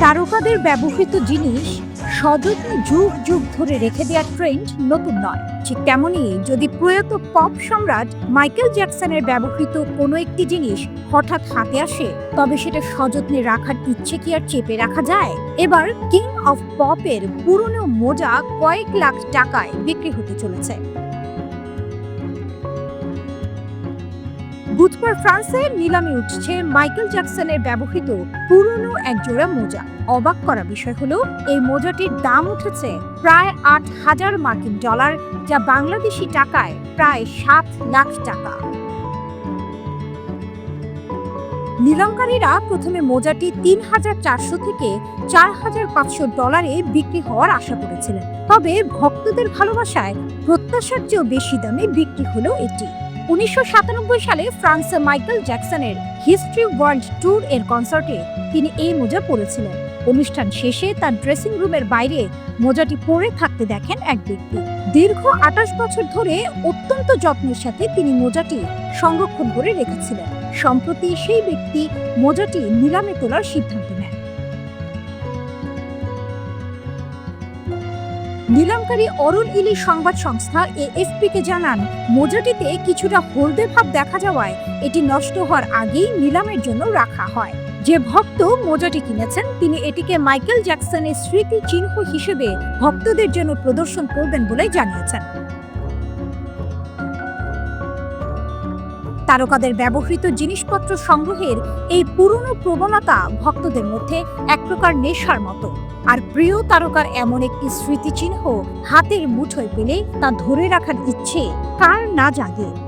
তারকাদের ব্যবহৃত জিনিস সযত্নে যুগ যুগ ধরে রেখে দেওয়ার ট্রেন্ড নতুন নয়। ঠিক তেমনই যদি প্রয়াত পপ সম্রাট মাইকেল জ্যাকসনের ব্যবহৃত কোনো একটি জিনিস হঠাৎ হাতে আসে, তবে সেটা সযত্নে রাখার ইচ্ছে কি আর চেপে রাখা যায়? এবার কিং অফ পপের পুরনো মোজা কয়েক লাখ টাকায় বিক্রি হতে চলেছে। বুধবার ফ্রান্সে নিলামে উঠছে মাইকেল জ্যাকসনের ব্যবহৃত পুরনো এক জোড়া মোজা। অবাক করা বিষয় হলো, এই মোজাটির দাম উঠেছে প্রায় ৮,০০০ মার্কিন ডলার, যা বাংলাদেশি টাকায় প্রায় ৭ লাখ টাকা। নিলামকারীরা প্রথমে মোজাটি ৩,৪০০ থেকে ৪,৫০০ ডলারে বিক্রি হওয়ার আশা করেছিলেন, তবে ভক্তদের ভালোবাসায় প্রত্যাশার চেয়েও বেশি দামে বিক্রি হলো এটি। ১৯৯৭ সালে ফ্রান্সে মাইকেল জ্যাকসনের হিস্ট্রি ওয়ার্ল্ড ট্যুর এর কনসার্টে তিনি এই মোজা পরেছিলেন। অনুষ্ঠান শেষে তার ড্রেসিং রুমের বাইরে মোজাটি পরে থাকতে দেখেন এক ব্যক্তি। দীর্ঘ ২৮ বছর ধরে অত্যন্ত যত্নের সাথে তিনি মোজাটি সংরক্ষণ করে রেখেছিলেন। সম্প্রতি সেই ব্যক্তি মোজাটি নিলামে তোলার সিদ্ধান্ত নেন। নিলামকারী অরুণ ইলি সংবাদ সংস্থা এএফপি-কে জানান, মোজাটিতে কিছুটা হলদে ভাব দেখা যাওয়ায় এটি নষ্ট হওয়ার আগেই নিলামের জন্য রাখা হয়। যে ভক্ত মোজাটি কিনেছেন তিনি এটিকে মাইকেল জ্যাকসনের স্মৃতি চিহ্ন হিসেবে ভক্তদের জন্য প্রদর্শন করবেন বলে জানিয়েছেন। তারকাদের ব্যবহৃত জিনিসপত্র সংগ্রহের এই পুরনো প্রবণতা ভক্তদের মধ্যে এক প্রকার নেশার মতো। আর প্রিয় তারকার এমন একটি স্মৃতিচিহ্ন হাতের মুঠোয় পেলে তা ধরে রাখার ইচ্ছে কার না জাগে।